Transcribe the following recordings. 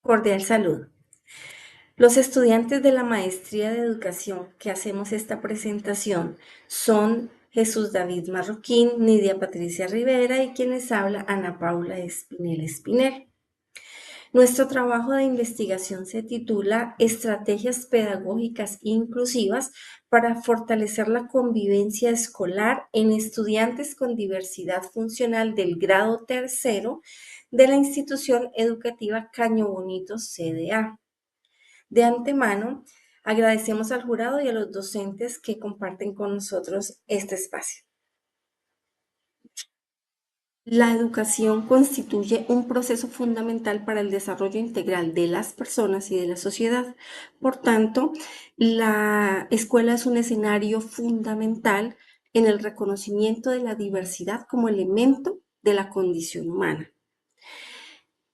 Cordial saludo. Los estudiantes de la Maestría de Educación que hacemos esta presentación son Jesús David Marroquín, Nidia Patricia Rivera y quien les habla Ana Paula Espinel Espinel. Nuestro trabajo de investigación se titula Estrategias pedagógicas inclusivas para fortalecer la convivencia escolar en estudiantes con diversidad funcional del grado tercero de la institución educativa Caño Bonito CDA. De antemano, agradecemos al jurado y a los docentes que comparten con nosotros este espacio. La educación constituye un proceso fundamental para el desarrollo integral de las personas y de la sociedad. Por tanto, la escuela es un escenario fundamental en el reconocimiento de la diversidad como elemento de la condición humana.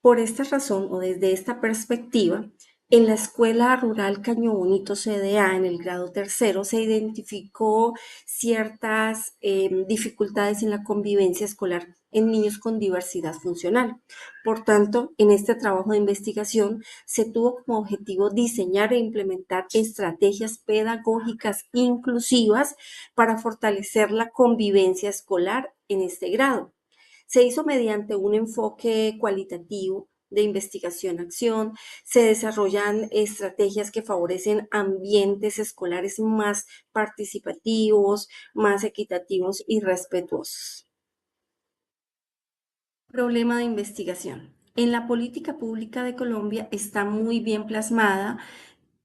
Por esta razón o desde esta perspectiva, en la Escuela Rural Caño Bonito CDA, en el grado tercero, se identificó ciertas dificultades en la convivencia escolar en niños con diversidad funcional. Por tanto, en este trabajo de investigación se tuvo como objetivo diseñar e implementar estrategias pedagógicas inclusivas para fortalecer la convivencia escolar en este grado. Se hizo mediante un enfoque cualitativo de investigación-acción, se desarrollan estrategias que favorecen ambientes escolares más participativos, más equitativos y respetuosos. Problema de investigación. En la política pública de Colombia está muy bien plasmada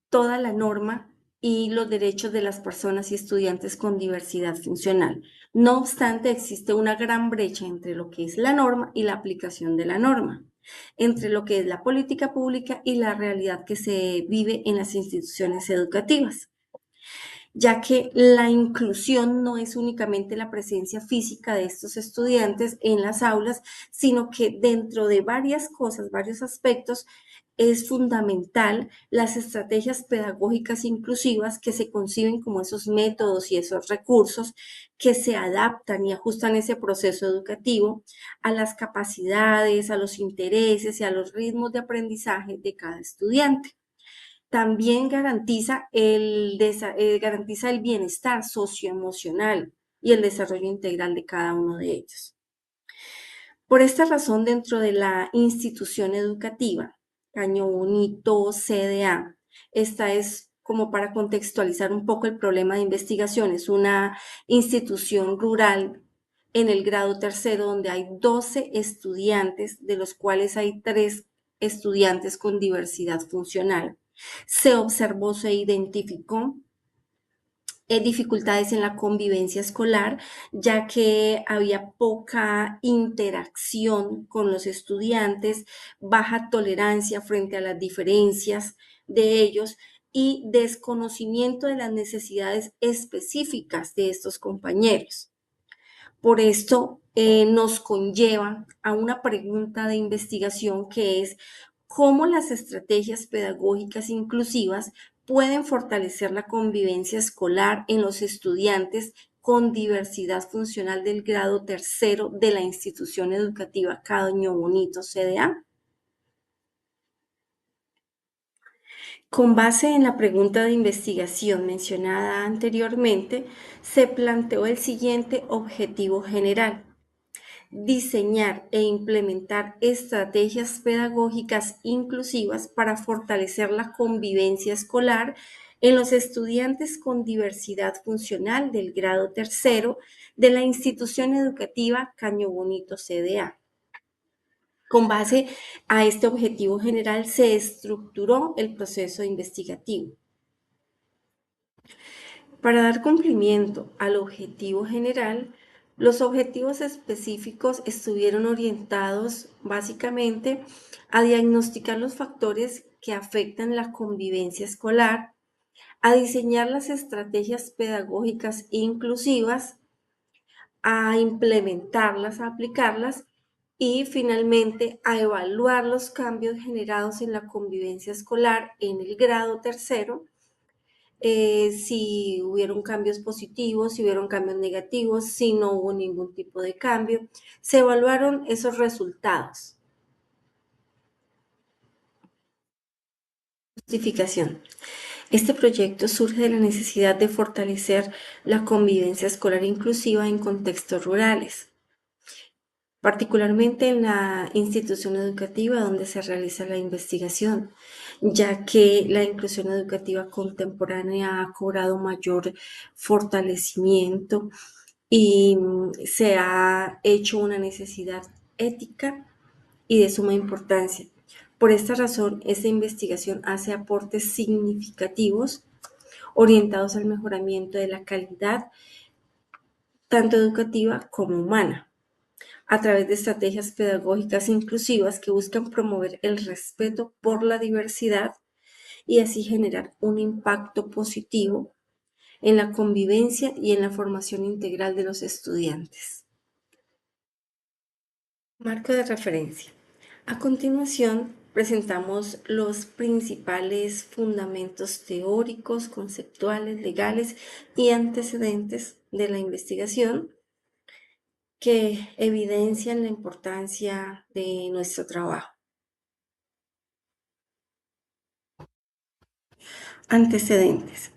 toda la norma y los derechos de las personas y estudiantes con diversidad funcional. No obstante, existe una gran brecha entre lo que es la norma y la aplicación de la norma, entre lo que es la política pública y la realidad que se vive en las instituciones educativas, ya que la inclusión no es únicamente la presencia física de estos estudiantes en las aulas, sino que dentro de varias cosas, varios aspectos, es fundamental las estrategias pedagógicas inclusivas que se conciben como esos métodos y esos recursos que se adaptan y ajustan ese proceso educativo a las capacidades, a los intereses y a los ritmos de aprendizaje de cada estudiante. También garantiza el bienestar socioemocional y el desarrollo integral de cada uno de ellos. Por esta razón, dentro de la institución educativa, Caño Bonito CDA, esta es como para contextualizar un poco el problema de investigación, es una institución rural en el grado tercero donde hay 12 estudiantes, de los cuales hay 3 estudiantes con diversidad funcional. Se observó, se identificó dificultades en la convivencia escolar, ya que había poca interacción con los estudiantes, baja tolerancia frente a las diferencias de ellos y desconocimiento de las necesidades específicas de estos compañeros. Por esto nos conlleva a una pregunta de investigación que es cómo las estrategias pedagógicas inclusivas pueden fortalecer la convivencia escolar en los estudiantes con diversidad funcional del grado tercero de la institución educativa Caño Bonito CDA. Con base en la pregunta de investigación mencionada anteriormente, se planteó el siguiente objetivo general: diseñar e implementar estrategias pedagógicas inclusivas para fortalecer la convivencia escolar en los estudiantes con diversidad funcional del grado tercero de la institución educativa Caño Bonito CDA. Con base a este objetivo general se estructuró el proceso investigativo. Para dar cumplimiento al objetivo general, los objetivos específicos estuvieron orientados básicamente a diagnosticar los factores que afectan la convivencia escolar, a diseñar las estrategias pedagógicas inclusivas, a implementarlas, a aplicarlas y finalmente a evaluar los cambios generados en la convivencia escolar en el grado tercero, si hubieron cambios positivos, si hubieron cambios negativos, si no hubo ningún tipo de cambio. Se evaluaron esos resultados. Justificación. Este proyecto surge de la necesidad de fortalecer la convivencia escolar inclusiva en contextos rurales, particularmente en la institución educativa donde se realiza la investigación, ya que la inclusión educativa contemporánea ha cobrado mayor fortalecimiento y se ha hecho una necesidad ética y de suma importancia. Por esta razón, esta investigación hace aportes significativos orientados al mejoramiento de la calidad tanto educativa como humana, a través de estrategias pedagógicas inclusivas que buscan promover el respeto por la diversidad y así generar un impacto positivo en la convivencia y en la formación integral de los estudiantes. Marco de referencia. A continuación, presentamos los principales fundamentos teóricos, conceptuales, legales y antecedentes de la investigación que evidencian la importancia de nuestro trabajo. Antecedentes.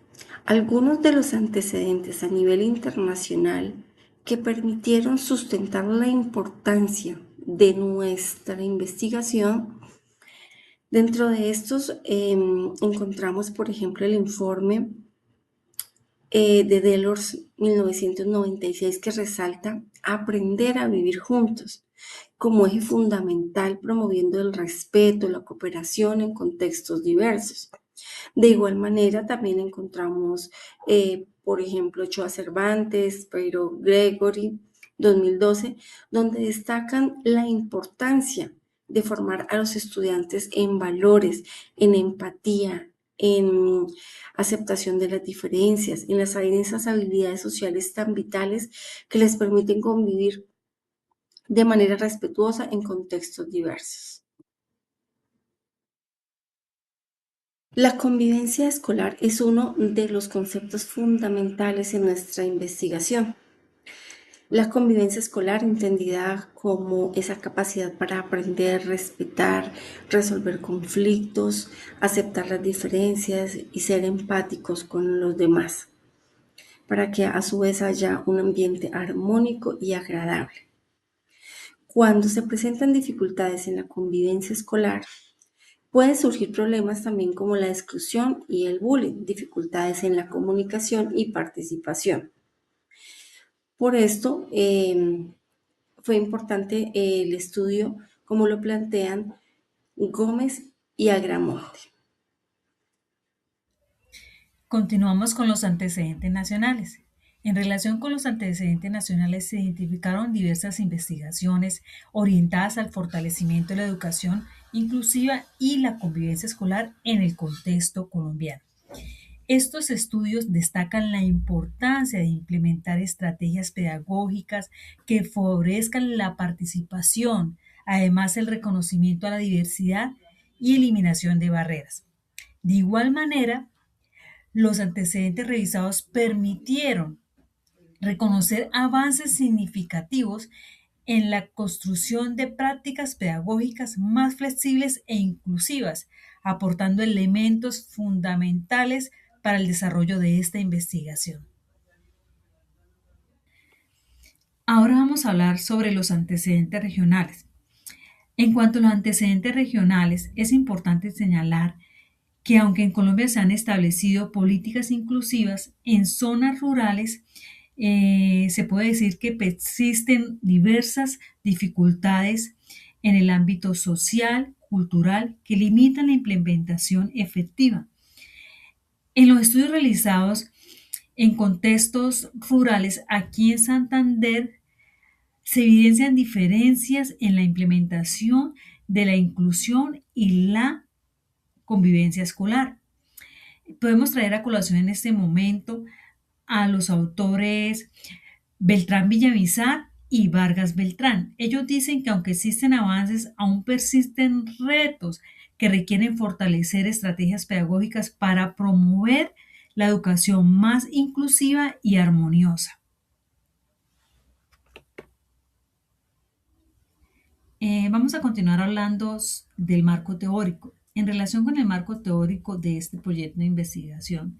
Algunos de los antecedentes a nivel internacional que permitieron sustentar la importancia de nuestra investigación. Dentro de estos encontramos, por ejemplo, el informe de Delors 1996 que resalta aprender a vivir juntos como eje fundamental promoviendo el respeto, la cooperación en contextos diversos. De igual manera, también encontramos, por ejemplo, Ochoa Cervantes, Peiro Gregory, 2012, donde destacan la importancia de formar a los estudiantes en valores, en empatía, en aceptación de las diferencias, en esas habilidades sociales tan vitales que les permiten convivir de manera respetuosa en contextos diversos. La convivencia escolar es uno de los conceptos fundamentales en nuestra investigación. La convivencia escolar, entendida como esa capacidad para aprender, respetar, resolver conflictos, aceptar las diferencias y ser empáticos con los demás, para que a su vez haya un ambiente armónico y agradable. Cuando se presentan dificultades en la convivencia escolar, pueden surgir problemas también como la exclusión y el bullying, dificultades en la comunicación y participación. Por esto fue importante el estudio, como lo plantean Gómez y Agramonte. Continuamos con los antecedentes nacionales. En relación con los antecedentes nacionales se identificaron diversas investigaciones orientadas al fortalecimiento de la educación inclusiva y la convivencia escolar en el contexto colombiano. Estos estudios destacan la importancia de implementar estrategias pedagógicas que favorezcan la participación, además el reconocimiento a la diversidad y eliminación de barreras. De igual manera, los antecedentes revisados permitieron reconocer avances significativos en la construcción de prácticas pedagógicas más flexibles e inclusivas, aportando elementos fundamentales para el desarrollo de esta investigación. Ahora vamos a hablar sobre los antecedentes regionales. En cuanto a los antecedentes regionales, es importante señalar que aunque en Colombia se han establecido políticas inclusivas, en zonas rurales se puede decir que persisten diversas dificultades en el ámbito social, cultural, que limitan la implementación efectiva. En los estudios realizados en contextos rurales, aquí en Santander, se evidencian diferencias en la implementación de la inclusión y la convivencia escolar. Podemos traer a colación en este momento a los autores Beltrán Villamizar y Vargas Beltrán. Ellos dicen que aunque existen avances, aún persisten retos que requieren fortalecer estrategias pedagógicas para promover la educación más inclusiva y armoniosa. Vamos a continuar hablando del marco teórico. en relación con el marco teórico de este proyecto de investigación,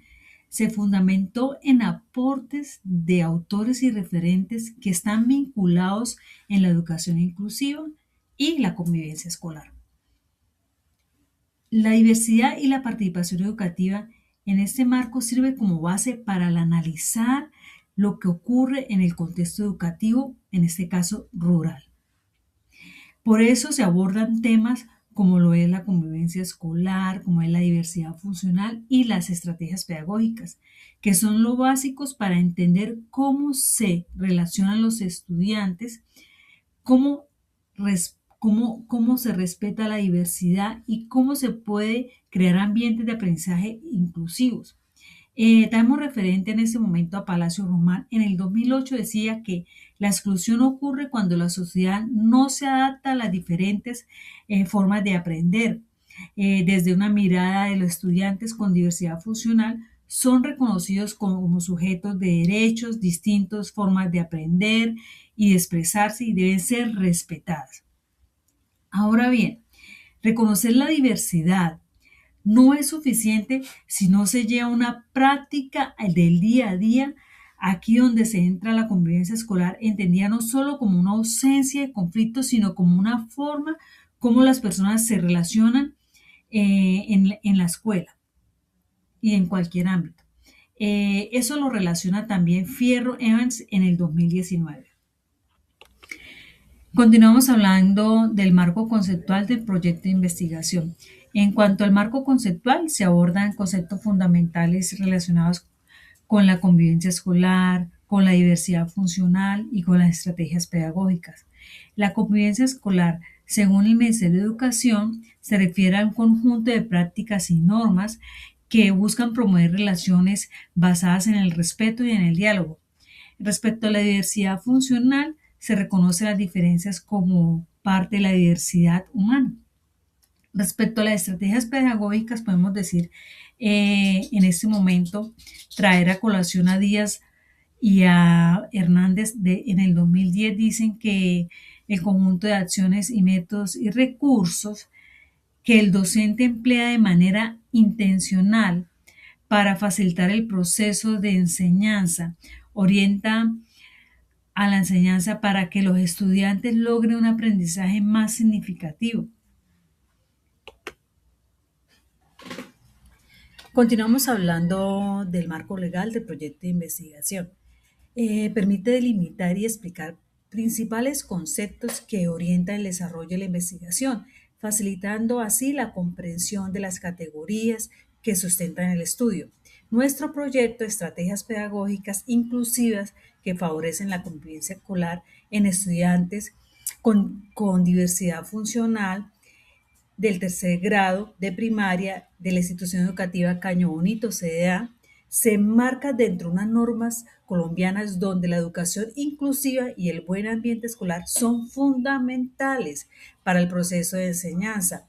se fundamentó en aportes de autores y referentes que están vinculados en la educación inclusiva y la convivencia escolar. La diversidad y la participación educativa en este marco sirve como base para analizar lo que ocurre en el contexto educativo, en este caso rural. Por eso se abordan temas como lo es la convivencia escolar, como es la diversidad funcional y las estrategias pedagógicas, que son lo básicos para entender cómo se relacionan los estudiantes, cómo, cómo se respeta la diversidad y cómo se puede crear ambientes de aprendizaje inclusivos. Damos referente en ese momento a Palacio Román. En el 2008 decía que la exclusión ocurre cuando la sociedad no se adapta a las diferentes formas de aprender. Desde una mirada de los estudiantes con diversidad funcional, son reconocidos como sujetos de derechos, distintas formas de aprender y de expresarse y deben ser respetadas. Ahora bien, reconocer la diversidad no es suficiente si no se lleva una práctica del día a día, aquí donde se entra la convivencia escolar, entendida no solo como una ausencia de conflictos, sino como una forma como las personas se relacionan en la escuela y en cualquier ámbito. Eso lo relaciona también Fierro Evans en el 2019. Continuamos hablando del marco conceptual del proyecto de investigación. En cuanto al marco conceptual, se abordan conceptos fundamentales relacionados con la convivencia escolar, con la diversidad funcional y con las estrategias pedagógicas. La convivencia escolar, según el Ministerio de Educación, se refiere a un conjunto de prácticas y normas que buscan promover relaciones basadas en el respeto y en el diálogo. Respecto a la diversidad funcional, se reconocen las diferencias como parte de la diversidad humana. Respecto a las estrategias pedagógicas, podemos decir en este momento traer a colación a Díaz y a Hernández en el 2010 dicen que el conjunto de acciones y métodos y recursos que el docente emplea de manera intencional para facilitar el proceso de enseñanza orienta a la enseñanza para que los estudiantes logren un aprendizaje más significativo. Continuamos hablando del marco legal del proyecto de investigación. Permite delimitar y explicar principales conceptos que orientan el desarrollo de la investigación, facilitando así la comprensión de las categorías que sustentan el estudio. Nuestro proyecto, estrategias pedagógicas inclusivas que favorecen la convivencia escolar en estudiantes con diversidad funcional, del tercer grado de primaria de la institución educativa Caño Bonito, CDA, se enmarca dentro de unas normas colombianas donde la educación inclusiva y el buen ambiente escolar son fundamentales para el proceso de enseñanza.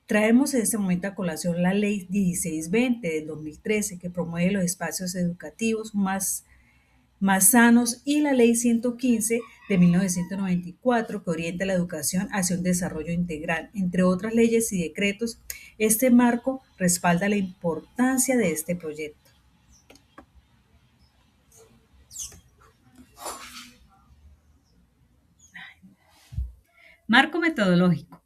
Traemos en este momento a colación la Ley 1620 del 2013 que promueve los espacios educativos más sanos y la Ley 115 de 1994 que orienta la educación hacia un desarrollo integral. Entre otras leyes y decretos, este marco respalda la importancia de este proyecto. Marco metodológico.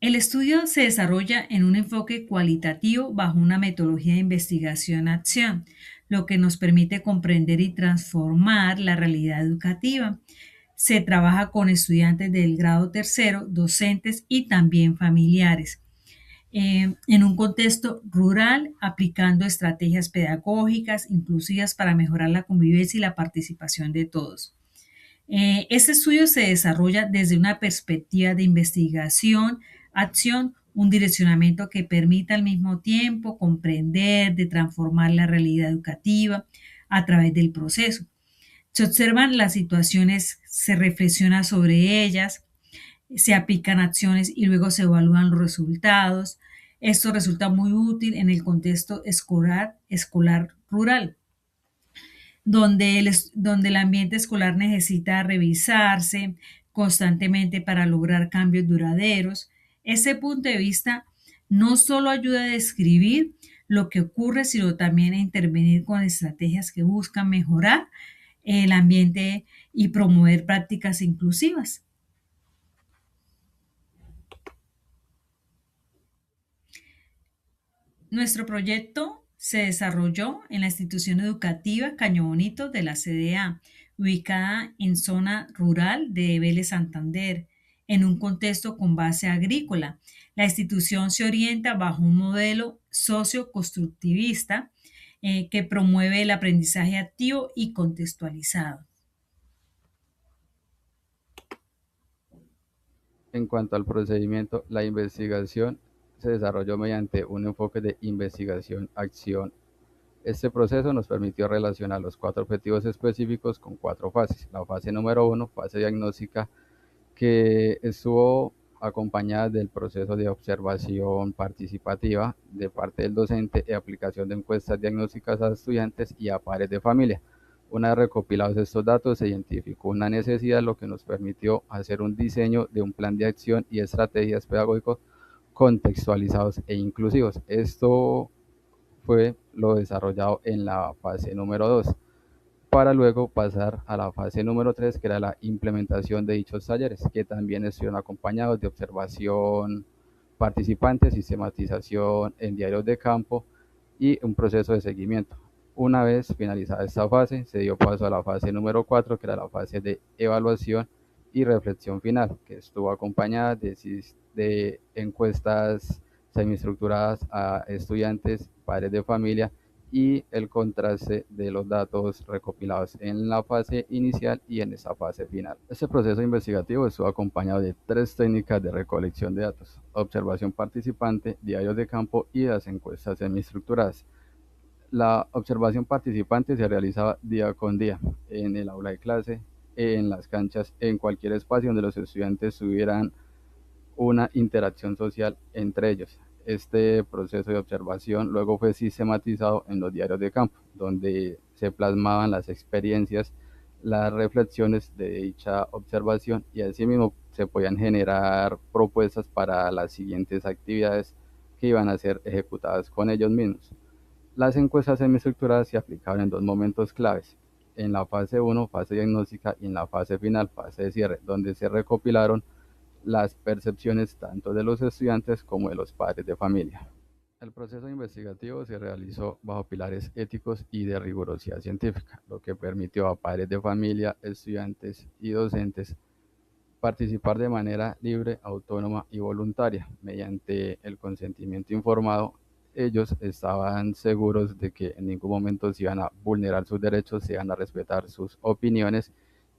El estudio se desarrolla en un enfoque cualitativo bajo una metodología de investigación-acción, lo que nos permite comprender y transformar la realidad educativa. Se trabaja con estudiantes del grado tercero, docentes y también familiares. En un contexto rural, aplicando estrategias pedagógicas inclusivas para mejorar la convivencia y la participación de todos. Este estudio se desarrolla desde una perspectiva de investigación, acción, un direccionamiento que permita al mismo tiempo comprender, de transformar la realidad educativa a través del proceso. Se observan las situaciones, se reflexiona sobre ellas, se aplican acciones y luego se evalúan los resultados. Esto resulta muy útil en el contexto escolar rural donde el ambiente escolar necesita revisarse constantemente para lograr cambios duraderos. Ese punto de vista no solo ayuda a describir lo que ocurre, sino también a intervenir con estrategias que buscan mejorar el ambiente y promover prácticas inclusivas. Nuestro proyecto se desarrolló en la institución educativa Caño Bonito de la CDA, ubicada en zona rural de Vélez Santander, en un contexto con base agrícola. La institución se orienta bajo un modelo socioconstructivista que promueve el aprendizaje activo y contextualizado. En cuanto al procedimiento, la investigación se desarrolló mediante un enfoque de investigación-acción. Este proceso nos permitió relacionar los 4 objetivos específicos con 4 fases. La fase número 1, fase diagnóstica, que estuvo acompañada del proceso de observación participativa de parte del docente y aplicación de encuestas diagnósticas a estudiantes y a padres de familia. Una vez recopilados estos datos, se identificó una necesidad, lo que nos permitió hacer un diseño de un plan de acción y estrategias pedagógicos contextualizados e inclusivos. Esto fue lo desarrollado en la fase número 2, para luego pasar a la fase número 3, que era la implementación de dichos talleres, que también estuvieron acompañados de observación participante, sistematización en diarios de campo y un proceso de seguimiento. Una vez finalizada esta fase, se dio paso a la fase número 4, que era la fase de evaluación y reflexión final, que estuvo acompañada de encuestas semiestructuradas a estudiantes, padres de familia y el contraste de los datos recopilados en la fase inicial y en esta fase final. Este proceso investigativo estuvo acompañado de 3 técnicas de recolección de datos: observación participante, diarios de campo y las encuestas semiestructuradas. La observación participante se realizaba día con día en el aula de clase, en las canchas, en cualquier espacio donde los estudiantes tuvieran una interacción social entre ellos. Este proceso de observación luego fue sistematizado en los diarios de campo, donde se plasmaban las experiencias, las reflexiones de dicha observación, y asimismo se podían generar propuestas para las siguientes actividades que iban a ser ejecutadas con ellos mismos. Las encuestas semiestructuradas se aplicaban en 2 momentos claves: en la fase 1, fase diagnóstica, y en la fase final, fase de cierre, donde se recopilaron las percepciones tanto de los estudiantes como de los padres de familia. El proceso investigativo se realizó bajo pilares éticos y de rigurosidad científica, lo que permitió a padres de familia, estudiantes y docentes participar de manera libre, autónoma y voluntaria. Mediante el consentimiento informado, ellos estaban seguros de que en ningún momento se iban a vulnerar sus derechos, se iban a respetar sus opiniones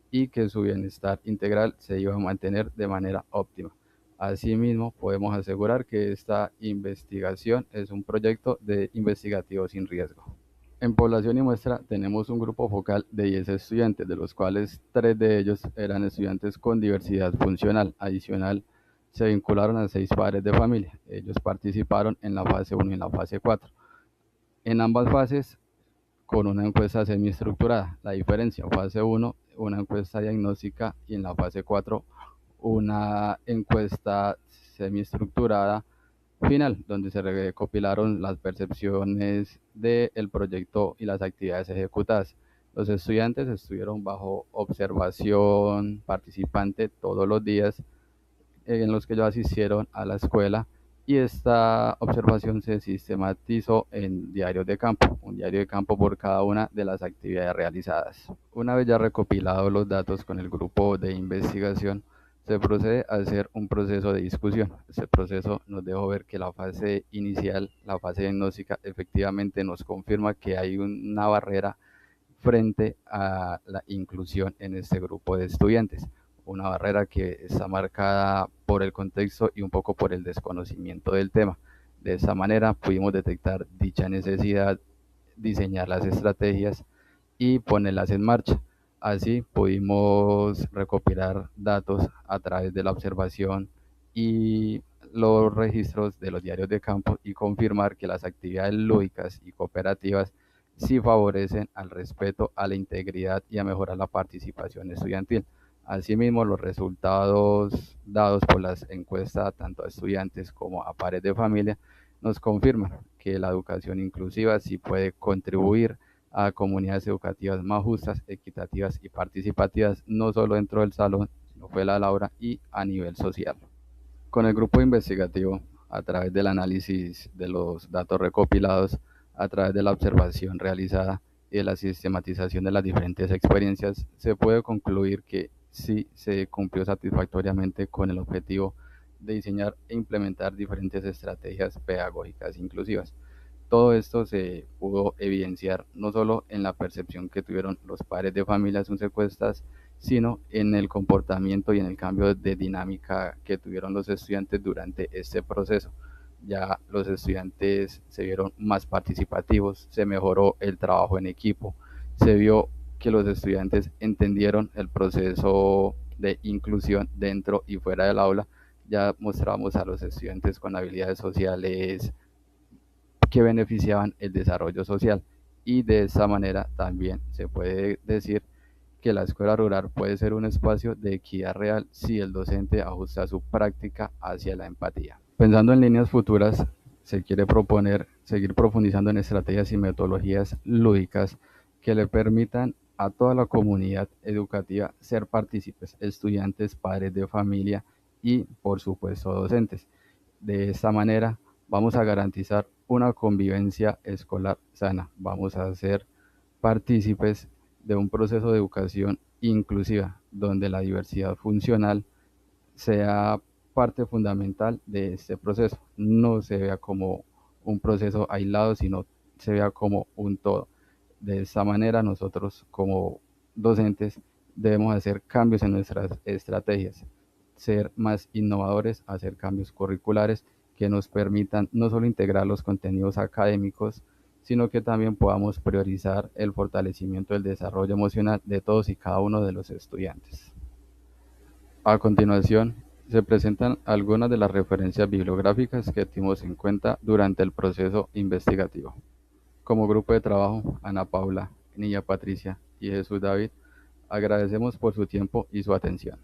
y que su bienestar integral se iba a mantener de manera óptima. Asimismo, podemos asegurar que esta investigación es un proyecto de investigativo sin riesgo. En población y muestra tenemos un grupo focal de 10 estudiantes, de los cuales 3 de ellos eran estudiantes con diversidad funcional. Adicional, se vincularon a 6 padres de familia. Ellos participaron en la fase 1 y en la fase 4. En ambas fases, con una encuesta semiestructurada. La diferencia: en fase 1, una encuesta diagnóstica, y en la fase 4, una encuesta semiestructurada final, donde se recopilaron las percepciones del proyecto y las actividades ejecutadas. Los estudiantes estuvieron bajo observación participante todos los días en los que ellos asistieron a la escuela, y esta observación se sistematizó en diarios de campo, un diario de campo por cada una de las actividades realizadas. Una vez ya recopilados los datos con el grupo de investigación, se procede a hacer un proceso de discusión. Este proceso nos dejó ver que la fase inicial, la fase diagnóstica, efectivamente nos confirma que hay una barrera frente a la inclusión en este grupo de estudiantes, una barrera que está marcada por el contexto y un poco por el desconocimiento del tema. De esa manera pudimos detectar dicha necesidad, diseñar las estrategias y ponerlas en marcha. Así pudimos recopilar datos a través de la observación y los registros de los diarios de campo y confirmar que las actividades lúdicas y cooperativas sí favorecen al respeto, a la integridad y a mejorar la participación estudiantil. Asimismo, los resultados dados por las encuestas tanto a estudiantes como a padres de familia nos confirman que la educación inclusiva sí puede contribuir a comunidades educativas más justas, equitativas y participativas, no solo dentro del salón, sino fuera del aula y a nivel social. Con el grupo investigativo, a través del análisis de los datos recopilados, a través de la observación realizada y de la sistematización de las diferentes experiencias, se puede concluir que sí se cumplió satisfactoriamente con el objetivo de diseñar e implementar diferentes estrategias pedagógicas inclusivas. Todo esto se pudo evidenciar no solo en la percepción que tuvieron los padres de familia en sus encuestas, sino en el comportamiento y en el cambio de dinámica que tuvieron los estudiantes durante este proceso. Ya los estudiantes se vieron más participativos, se mejoró el trabajo en equipo, se vio que los estudiantes entendieron el proceso de inclusión dentro y fuera del aula. Ya mostramos a los estudiantes con habilidades sociales que beneficiaban el desarrollo social, y de esta manera también se puede decir que la escuela rural puede ser un espacio de equidad real si el docente ajusta su práctica hacia la empatía. Pensando en líneas futuras, se quiere proponer seguir profundizando en estrategias y metodologías lúdicas que le permitan a toda la comunidad educativa ser partícipes, estudiantes, padres de familia y, por supuesto, docentes. De esta manera, vamos a garantizar una convivencia escolar sana. Vamos a ser partícipes de un proceso de educación inclusiva, donde la diversidad funcional sea parte fundamental de este proceso. No se vea como un proceso aislado, sino se vea como un todo. De esta manera, nosotros como docentes debemos hacer cambios en nuestras estrategias, ser más innovadores, hacer cambios curriculares que nos permitan no solo integrar los contenidos académicos, sino que también podamos priorizar el fortalecimiento del desarrollo emocional de todos y cada uno de los estudiantes. A continuación, se presentan algunas de las referencias bibliográficas que tuvimos en cuenta durante el proceso investigativo. Como grupo de trabajo, Ana Paula, Niña Patricia y Jesús David, agradecemos por su tiempo y su atención.